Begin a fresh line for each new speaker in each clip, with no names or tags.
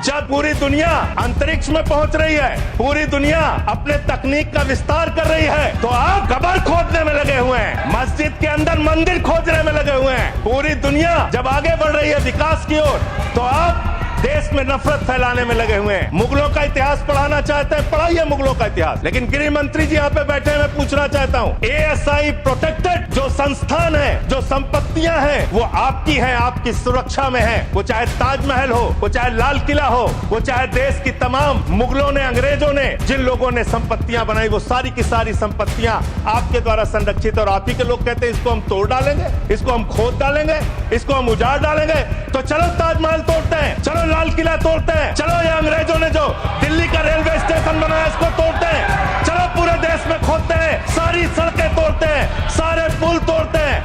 जब पूरी दुनिया अंतरिक्ष में पहुंच रही है, पूरी दुनिया अपने तकनीक का विस्तार कर रही है, तो आप कब्र खोदने में लगे हुए हैं, मस्जिद के अंदर मंदिर खोदने में लगे हुए हैं। पूरी दुनिया जब आगे बढ़ रही है विकास की ओर, तो आप देश में नफरत फैलाने में लगे हुए हैं। मुगलों का इतिहास पढ़ाना चाहते हैं, पढ़ाइए मुगलों का इतिहास। लेकिन गृह मंत्री जी यहाँ पे बैठे हैं, मैं पूछना चाहता हूँ, ASI प्रोटेक्टेड जो संस्थान है, जो संपत्तियां हैं, वो आपकी हैं, आपकी सुरक्षा में है। वो चाहे ताजमहल हो, वो चाहे लाल किला हो, वो चाहे देश की तमाम मुगलों ने, अंग्रेजों ने जिन लोगों ने संपत्तियां बनाई, वो सारी की सारी संपत्तियां आपके द्वारा संरक्षित। और आप ही के लोग कहते हैं इसको हम तोड़ डालेंगे, इसको हम खोद डालेंगे, इसको हम उजाड़ डालेंगे। तो चलो ताजमहल तोड़ते हैं, चलो लाल किला तोड़ते हैं, चलो ये अंग्रेजों ने जो दिल्ली का रेलवे स्टेशन बनाया इसको तोड़ते हैं, चलो पूरे देश में खोदते हैं, सारी सड़कें तोड़ते हैं, सारे पुल तोड़ते हैं,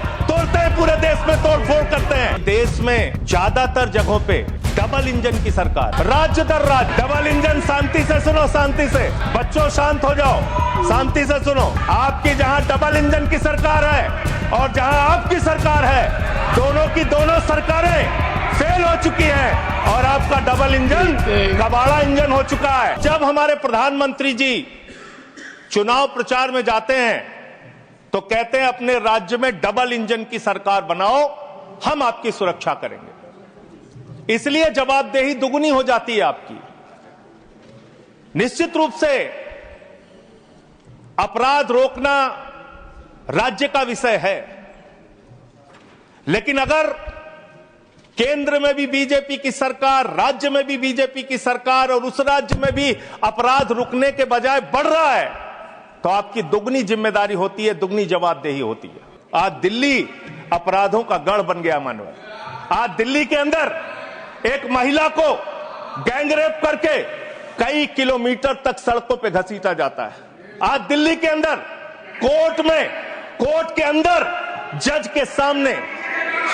पूरे देश में तोड़ फोड़ करते हैं। देश में ज्यादातर जगहों पे डबल इंजन की सरकार, राज्य दर राज्य डबल इंजन। शांति से सुनो, शांति से बच्चों, शांत हो जाओ, शांति से सुनो। आपकी जहां डबल इंजन की सरकार है और जहां आपकी सरकार है, दोनों की दोनों सरकारें फेल हो चुकी है और आपका डबल इंजन कबाड़ा इंजन हो चुका है। जब हमारे प्रधानमंत्री जी चुनाव प्रचार में जाते हैं तो कहते हैं अपने राज्य में डबल इंजन की सरकार बनाओ, हम आपकी सुरक्षा करेंगे। इसलिए जवाबदेही दुगुनी हो जाती है आपकी। निश्चित रूप से अपराध रोकना राज्य का विषय है, लेकिन अगर केंद्र में भी बीजेपी की सरकार, राज्य में भी बीजेपी की सरकार और उस राज्य में भी अपराध रुकने के बजाय बढ़ रहा है, तो आपकी दुगनी जिम्मेदारी होती है, दुगनी जवाबदेही होती है। आज दिल्ली अपराधों का गढ़ बन गया मानव। आज दिल्ली के अंदर एक महिला को गैंगरेप करके कई किलोमीटर तक सड़कों पे घसीटा जाता है। आज दिल्ली के अंदर कोर्ट के अंदर जज के सामने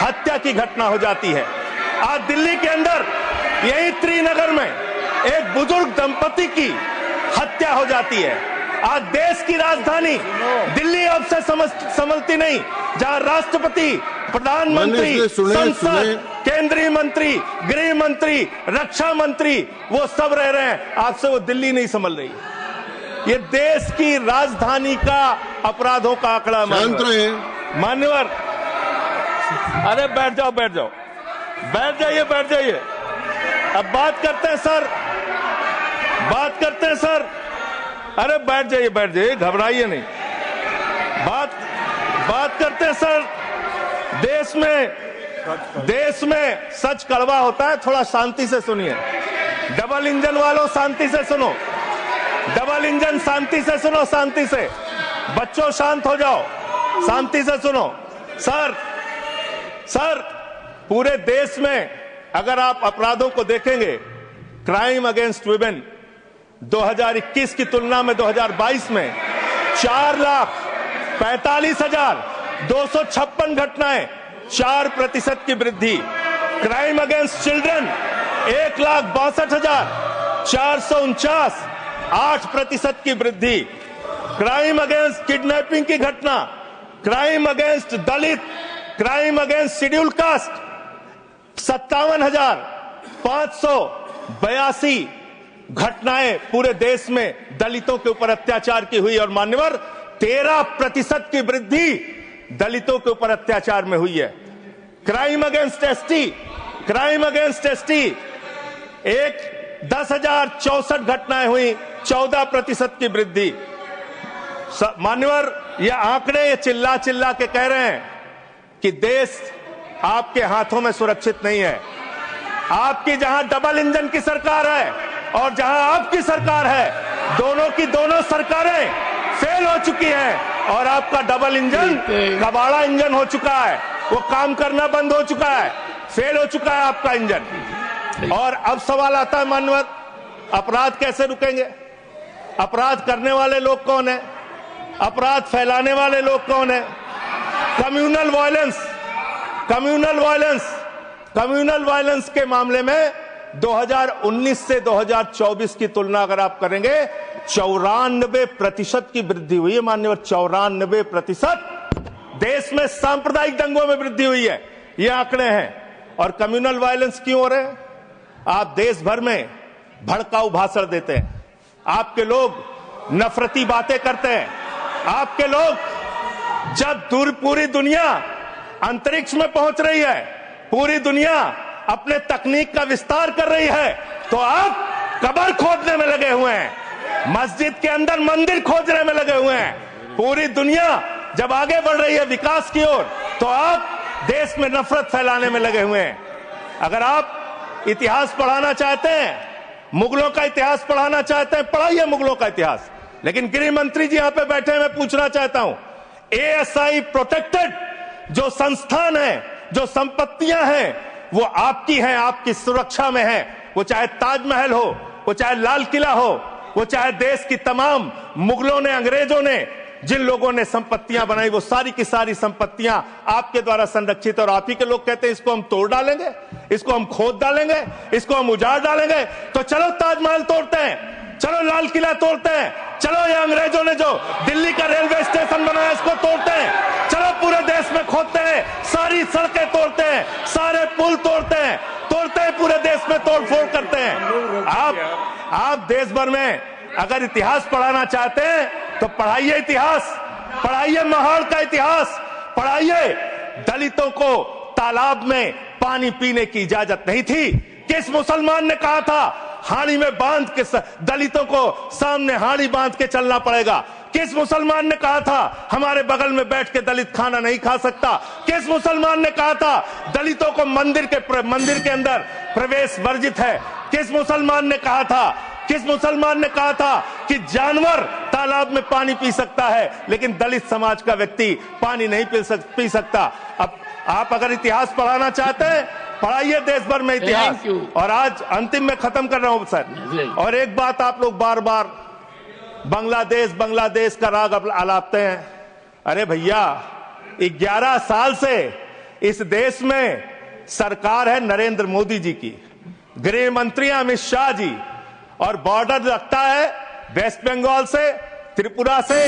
हत्या की घटना हो जाती है। आज दिल्ली के अंदर यही त्रिनगर में एक बुजुर्ग दंपति की हत्या हो जाती है। आज देश की राजधानी दिल्ली अब से संभलती नहीं, जहां राष्ट्रपति, प्रधानमंत्री, संसद, केंद्रीय मंत्री, गृह मंत्री, रक्षा मंत्री, वो सब रह रहे हैं, आपसे वो दिल्ली नहीं संभल रही। ये देश की राजधानी का अपराधों का आंकड़ा मान्यवर। अरे बैठ जाओ, बैठ जाओ, बैठ जाइए। अब बात करते हैं सर, बात करते हैं सर। अरे बैठ जाइए, घबराइए नहीं। बात करते हैं सर। देश में सच कड़वा होता है, थोड़ा शांति से सुनिए। डबल इंजन वालों शांति से सुनो, डबल इंजन शांति से सुनो, शांति से। बच्चों शांत हो जाओ, शांति से सुनो। सर पूरे देश में अगर आप अपराधों को देखेंगे, क्राइम अगेंस्ट वुमेन 2021 की तुलना में 2022 में 4,45,256 घटनाएं, 4% की वृद्धि। क्राइम अगेंस्ट चिल्ड्रन 1,62,449, 8% की वृद्धि। क्राइम अगेंस्ट किडनैपिंग की घटना, क्राइम अगेंस्ट दलित, क्राइम अगेंस्ट शेड्यूल कास्ट 57,582 घटनाएं पूरे देश में दलितों के ऊपर अत्याचार की हुई। और मान्यवर 13% की वृद्धि दलितों के ऊपर अत्याचार में हुई है। क्राइम अगेंस्ट एसटी 10,064 घटनाएं हुई, 14% की वृद्धि। मान्यवर ये आंकड़े ये चिल्ला के कह रहे हैं कि देश आपके हाथों में सुरक्षित नहीं है। आपकी जहां डबल इंजन की सरकार है और जहां आपकी सरकार है, दोनों की दोनों सरकारें फेल हो चुकी हैं और आपका डबल इंजन कबाड़ा इंजन हो चुका है। वो काम करना बंद हो चुका है, फेल हो चुका है आपका इंजन। और अब सवाल आता है मान्यवर, अपराध कैसे रुकेंगे? अपराध करने वाले लोग कौन है? अपराध फैलाने वाले लोग कौन है? कम्युनल वायलेंस के मामले में 2019 से 2024 की तुलना अगर आप करेंगे, 94% की वृद्धि हुई है मान्यवर। 94% देश में सांप्रदायिक दंगों में वृद्धि हुई है, ये आंकड़े हैं। और कम्युनल वायलेंस क्यों हो रहे हैं? आप देश भर में भड़काऊ भाषण देते हैं, आपके लोग नफरती बातें करते हैं, आपके लोग जब पूरी दुनिया अंतरिक्ष में पहुंच रही है, पूरी दुनिया अपने तकनीक का विस्तार कर रही है, तो आप कब्र खोदने में लगे हुए हैं, मस्जिद के अंदर मंदिर खोजने में लगे हुए हैं। पूरी दुनिया जब आगे बढ़ रही है विकास की ओर, तो आप देश में नफरत फैलाने में लगे हुए हैं। अगर आप इतिहास पढ़ाना चाहते हैं, मुगलों का इतिहास पढ़ाना चाहते हैं, पढ़ाइए मुगलों का इतिहास। लेकिन गृह मंत्री जी यहां पे बैठे हैं, मैं पूछना चाहता हूं, ASI प्रोटेक्टेड जो संस्थान है, जो संपत्तियां हैं, वो आपकी हैं, आपकी सुरक्षा में है। वो चाहे ताजमहल हो, वो चाहे लाल किला हो, वो चाहे देश की तमाम मुगलों ने, अंग्रेजों ने जिन लोगों ने संपत्तियां बनाई, वो सारी की सारी संपत्तियां आपके द्वारा संरक्षित। और आप ही के लोग कहते हैं इसको हम तोड़ डालेंगे, इसको हम खोद डालेंगे, इसको हम उजाड़ डालेंगे। तो चलो ताजमहल तोड़ते हैं, चलो लाल किला तोड़ते हैं, चलो ये अंग्रेजों ने जो दिल्ली का रेलवे स्टेशन बनाया इसको तोड़ते हैं, चलो पूरे देश में खोदते हैं, सारी सड़कें तोड़ते हैं, सारे पुल तोड़ते हैं, पूरे देश में तोड़फोड़ करते हैं। आप देश भर में अगर इतिहास पढ़ाना चाहते हैं तो पढ़ाइए इतिहास, पढ़ाइए महाड़ का इतिहास, पढ़ाइए दलितों को तालाब में पानी पीने की इजाजत नहीं थी। किस मुसलमान ने कहा था हाड़ी में बांध के दलितों को सामने हाड़ी बांध के चलना पड़ेगा? किस मुसलमान ने कहा था हमारे बगल में बैठ के दलित खाना नहीं खा सकता? किस मुसलमान ने कहा था दलितों को मंदिर के अंदर प्रवेश वर्जित है? किस मुसलमान ने कहा था, किस मुसलमान ने कहा था कि जानवर तालाब में पानी पी सकता है लेकिन दलित समाज का व्यक्ति पानी नहीं पी सकता? अब आप अगर इतिहास पढ़ाना चाहते हैं, पढ़ाइए देश भर में इतिहास। और आज अंतिम में खत्म कर रहा हूं सर, और एक बात आप लोग बार बार बांग्लादेश का राग आलापते हैं। अरे भैया, 11 साल से इस देश में सरकार है नरेंद्र मोदी जी की, गृह मंत्री अमित शाह जी, और बॉर्डर लगता है वेस्ट बंगाल से, त्रिपुरा से,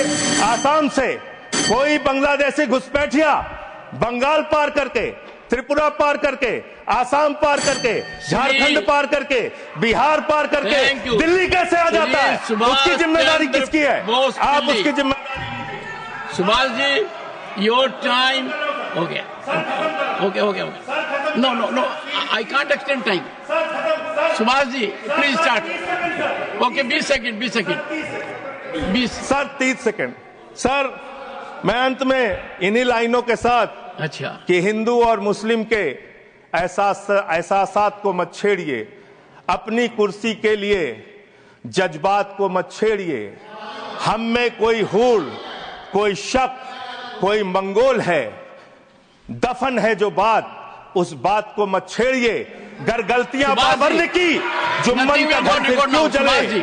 आसाम से। कोई बांग्लादेशी घुसपैठिया बंगाल पार करके, त्रिपुरा पार करके, आसाम पार करके, झारखंड पार करके, बिहार पार करके दिल्ली कैसे आ जाता है? उसकी जिम्मेदारी किसकी है? आप उसकी जिम्मेदारी।
Subhash ji, your time okay. No I can't extend time. Subhash ji please start. Okay 20 second
sir, 30 second sir. मैं अंत में इन्हीं लाइनों के साथ,
अच्छा,
कि हिंदू और मुस्लिम के एहसासात को मत छेड़िए, अपनी कुर्सी के लिए जज्बात को मत छेड़िए। हम में कोई हूड़, कोई शक, कोई मंगोल है, दफन है जो बात, उस बात को मत छेड़िए। गर गलतियां बाबर ने की, जुम्मन का घर फिर क्यों जले?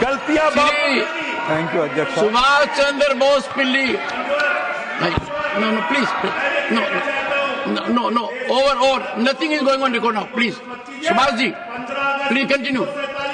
गलतियां
थैंक यू अध्यक्ष।
सुभाष चंद्र बोस पिल्ली। No, please. No. Over. Nothing is going on record now. Please. Subhash ji, please continue.